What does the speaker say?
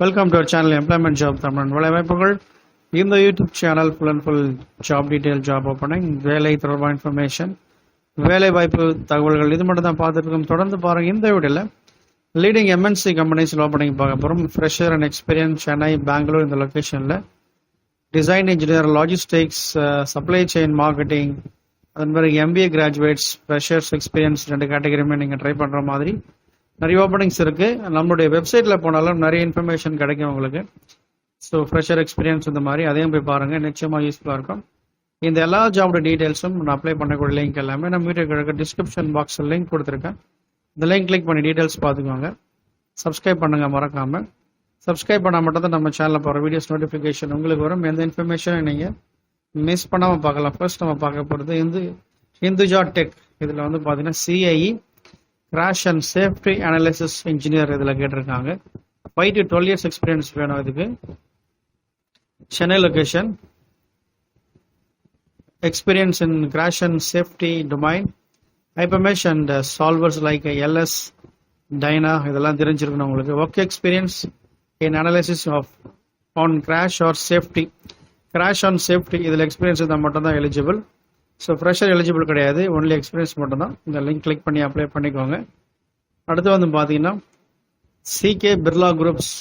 Welcome to our channel Employment Job Tamil வேலைவாய்ப்புகள். இந்த YouTube channel full and full job detail, job opening, வேலை தொடர்பான information, வேலைவாய்ப்பு தகவல்கள் இது மட்டும் தான் பார்த்துட்டு இருக்கோம். தொடர்ந்து பாருங்க. இந்த வீடியோல லீடிங் எம்என்சி கம்பெனிஸ் ஓப்பனிங் பார்க்க போகிறோம். Fresher and experience Chennai, Bangalore இந்த லொக்கேஷனில் design engineer, logistics, supply chain marketing, அதன் பிறகு எம்பிஏ கிராஜுவேட்ஸ், ஃப்ரெஷர்ஸ், எக்ஸ்பீரியன்ஸ் ரெண்டு கேட்டகரியுமே நீங்கள் ட்ரை பண்ணுற மாதிரி நிறைய ஓப்பனிங்ஸ் இருக்கு. நம்மளுடைய வெப்சைட்ல போனாலும் நிறைய இன்ஃபர்மேஷன் கிடைக்கும் உங்களுக்கு. ஸோ ஃப்ரெஷர் எக்ஸ்பீரியன்ஸ் இந்த மாதிரி அதையும் போய் பாருங்க, நிச்சயமா யூஸ்ஃபுல்லாக இருக்கும். இந்த எல்லா ஜாபோட டீடைல்ஸும் நான் அப்ளை பண்ணக்கூடிய லிங்க் எல்லாமே நம்ம வீடியோ டிஸ்கிரிப்ஷன் பாக்ஸில் லிங்க் கொடுத்துருக்கேன். இந்த லிங்க் கிளிக் பண்ணி டீடைல்ஸ் பார்த்துக்கோங்க. சப்ஸ்கிரைப் பண்ணுங்க மறக்காம. சப்ஸ்கிரைப் பண்ணால் மட்டும் தான் நம்ம சேனலில் போகிற வீடியோஸ் நோட்டிஃபிகேஷன் உங்களுக்கு வரும். எந்த இன்ஃபர்மேஷனும் நீங்கள் மிஸ் பண்ணாமல் பார்க்கலாம். ஃபர்ஸ்ட் நம்ம பார்க்க போகிறது ஹிந்துஜா டெக். இதில் வந்து பார்த்தீங்கன்னா CIE crash and safety analysis engineer இதில் கேட்டிருக்காங்க. 5 to 12 years எக்ஸ்பீரியன்ஸ் வேணும் இதுக்கு. Chennai location. Experience in crash and safety domain, HyperMesh and solvers like LS, Dyna இதெல்லாம் தெரிஞ்சிருக்கணும் உங்களுக்கு. Work experience in analysis of on crash or safety. Crash and safety இதில் experience இருந்தால் மட்டும்தான் எலிஜிபிள். ஸோ ஃப்ரெஷர் எலிஜிபிள் கிடையாது, only experience மட்டும்தான். இந்த link click பண்ணி அப்ளை பண்ணிக்கோங்க. அடுத்து வந்து பார்த்தீங்கன்னா சிகே பிர்லா குரூப்ஸ்